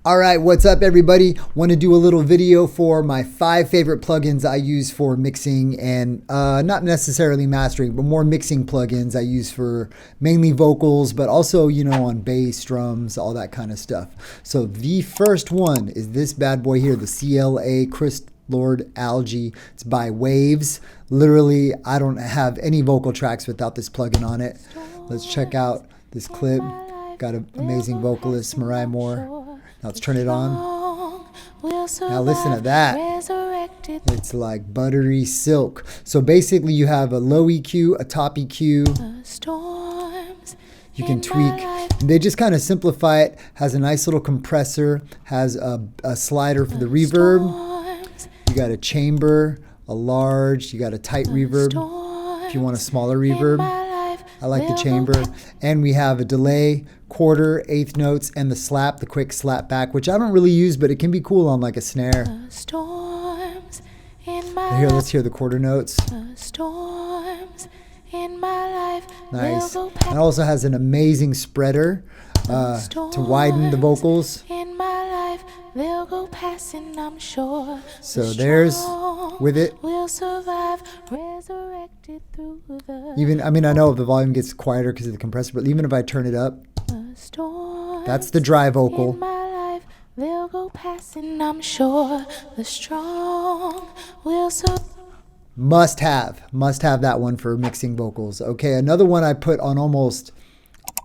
All right, what's up everybody? Want to do a little video for my 5 favorite plugins I use for mixing and not necessarily mastering, but more mixing plugins I use for mainly vocals, but also, you know, on bass, drums, all that kind of stuff. So the first one is this bad boy here, the CLA Chris Lord Algae. It's by Waves. Literally, I don't have any vocal tracks without this plugin on it. Let's check out this clip. Got an amazing vocalist, Mariah Moore. Now let's turn it on. Now listen to that. It's like buttery silk. So basically you have a low EQ, a top EQ. You can tweak. They just kind of simplify it. Has a nice little compressor. Has a slider for the reverb. You got a chamber, a large. You got a tight reverb. If you want a smaller reverb. I like the chamber. And we have a delay, quarter, eighth notes, and the slap, the quick slap back, which I don't really use, but it can be cool on like a snare. Here, let's hear the quarter notes. Nice. And it also has an amazing spreader to widen the vocals. So there's with it. Even, I mean, I know the volume gets quieter because of the compressor, but even if I turn it up, that's the dry vocal. Must have that one for mixing vocals. Okay, another one I put on almost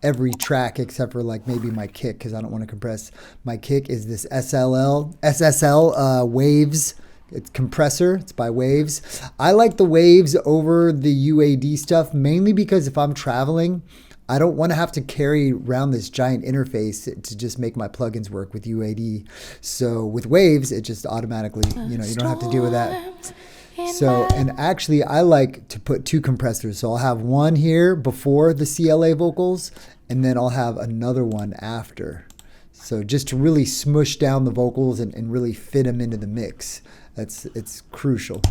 every track except for like maybe my kick, because I don't want to compress my kick, is this SSL Waves. It's compressor. It's by Waves. I like the Waves over the UAD stuff mainly because if I'm traveling, I don't want to have to carry around this giant interface to just make my plugins work with UAD. So with Waves, it just automatically, you know, you don't have to deal with that. So, and actually I like to put 2 compressors. So I'll have one here before the CLA vocals, and then I'll have another one after. So just to really smush down the vocals and really fit them into the mix. It's crucial.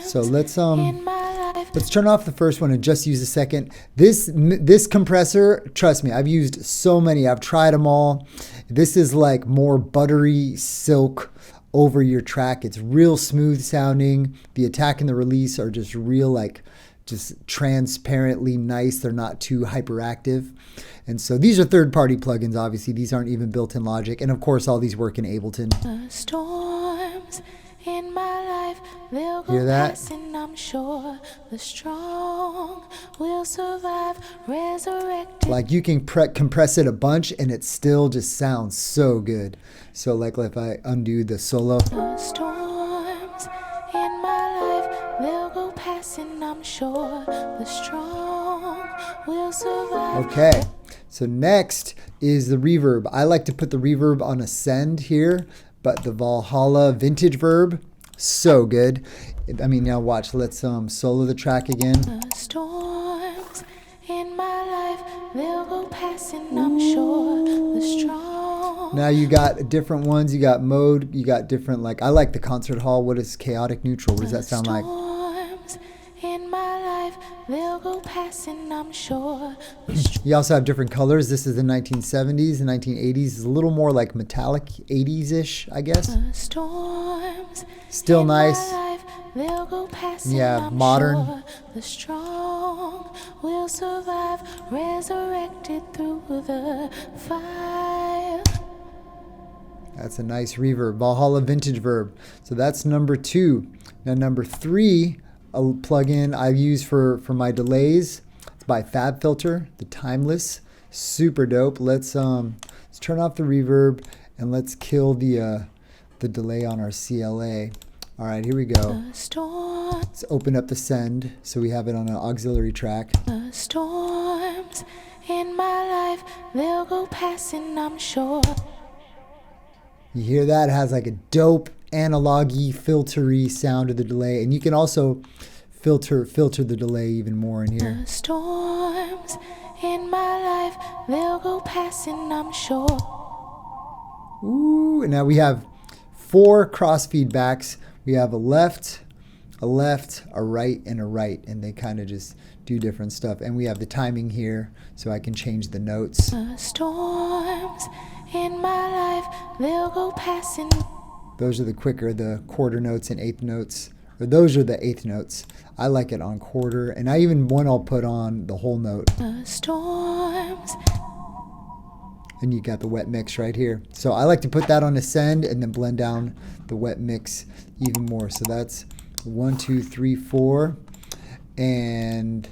So let's turn off the first one and just use the second. This compressor, trust me, I've used so many. I've tried them all. This is like more buttery silk over your track. It's real smooth sounding. The attack and the release are just real, like just transparently nice. They're not too hyperactive. And so these are third-party plugins, obviously. These aren't even built in Logic. And of course, all these work in Ableton. Hear that? I'm sure the strong will survive, like you can compress it a bunch and it still just sounds so good. So like if I undo the solo. Storms in my life, they'll go passing, I'm sure the strong will survive. Okay, so next is the reverb. I like to put the reverb on a send here, but the Valhalla vintage Verb, so good. I mean, now watch, let's solo the track again. Storms in my life, they'll go passing, I'm sure the strong. Now you got different ones, you got mode, you got different, like, I like the concert hall. What is chaotic neutral? What does that sound like? Storms in my life, they'll go passing, I'm sure. You also have different colors. This is the 1970s, the 1980s. Is a little more like metallic 80s-ish, I guess. Still nice. Yeah, modern. The strong will survive, resurrected through the fire. That's a nice reverb. Valhalla vintage Verb. So that's number 2. Now number 3, a plugin I use for my delays. It's by FabFilter, the Timeless. Super dope. Let's turn off the reverb and let's kill the delay on our CLA. All right, here we go. Let's open up the send so we have it on an auxiliary track. Storms in my life, they'll go passing, I'm sure. You hear that? It has like a dope analog-y, filtery sound of the delay, and you can also filter the delay even more in here. Storms in my life, they'll go passing, I'm sure. Ooh, and now we have 4 cross feedbacks. We have a left, a right, and a right, and they kind of just do different stuff. And we have the timing here, so I can change the notes. Storms in my life. they'll go passing. Those are the quicker, the quarter notes and eighth notes. Or those are the eighth notes. I like it on quarter, and I even one I'll put on the whole note. Storms. And you got the wet mix right here. So I like to put that on ascend and then blend down the wet mix even more. So that's 1, 2, 3, 4. And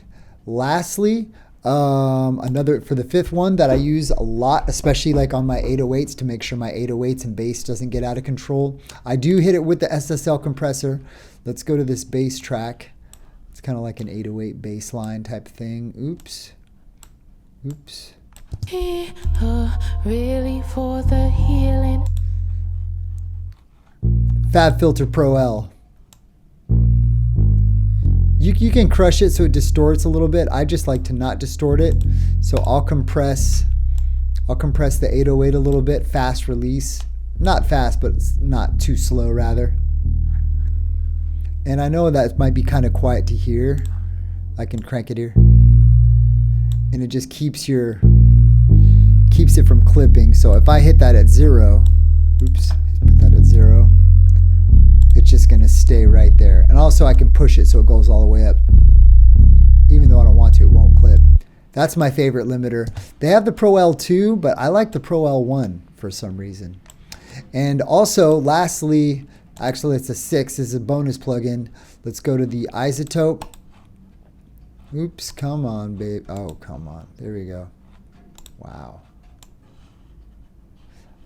lastly, another for the fifth one that I use a lot, especially like on my 808s to make sure my 808s and bass doesn't get out of control. I do hit it with the SSL compressor. Let's go to this bass track. It's kind of like an 808 bass line type thing. Oops. Oops. Really for the healing. FabFilter Pro L. You can crush it so it distorts a little bit. I just like to not distort it. So I'll compress the 808 a little bit, fast release. Not fast, but it's not too slow rather. And I know that might be kind of quiet to hear. I can crank it here. And it just keeps it from clipping. So if I hit that at 0, oops, put that at 0. It's just going to stay right there. And also I can push it so it goes all the way up. Even though I don't want to, it won't clip. That's my favorite limiter. They have the Pro L2, but I like the Pro L1 for some reason. And also, lastly, actually it's a 6, is a bonus plugin. Let's go to the Isotope. Oops, come on, babe. Oh, come on. There we go. Wow.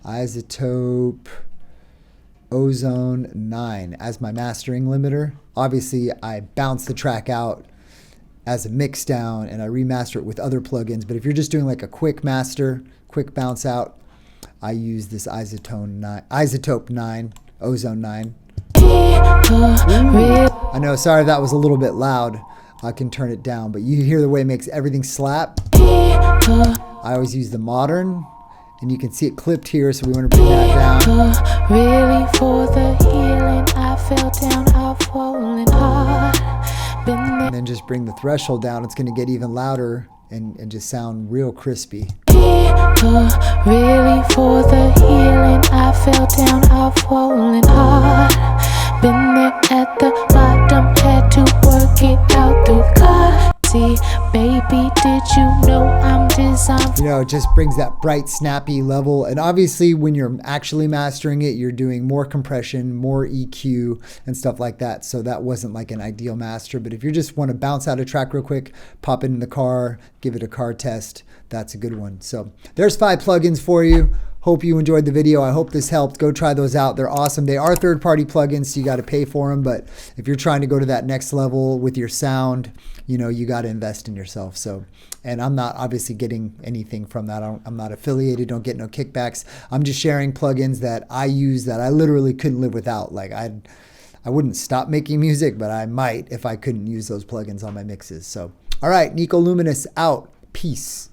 Isotope Ozone 9 as my mastering limiter. Obviously, I bounce the track out as a mix down and I remaster it with other plugins. But if you're just doing like a quick master, quick bounce out, I use this Isotope 9, Ozone 9. I know, sorry if that was a little bit loud. I can turn it down, but you hear the way it makes everything slap. I always use the modern. And you can see it clipped here, so we want to bring that down. Really for the healing, I fell down, I've fallen hard. And then just bring the threshold down. It's going to get even louder and just sound real crispy. Really for the healing, I fell down, I've fallen hard. Been there at the bottom, had to work it out through God. See, baby, did you know I'm designed? You know, it just brings that bright, snappy level. And obviously, when you're actually mastering it, you're doing more compression, more EQ, and stuff like that. So that wasn't like an ideal master. But if you just want to bounce out a track real quick, pop it in the car, give it a car test, that's a good one. So there's 5 plugins for you. Hope you enjoyed the video. I hope this helped. Go try those out. They're awesome. They are third-party plugins, so you got to pay for them. But if you're trying to go to that next level with your sound, you know, you got to invest in yourself. So, and I'm not obviously getting anything from that. I'm not affiliated. Don't get no kickbacks. I'm just sharing plugins that I use that I literally couldn't live without. Like I wouldn't stop making music, but I might if I couldn't use those plugins on my mixes. So, all right, Nico Luminous out. Peace.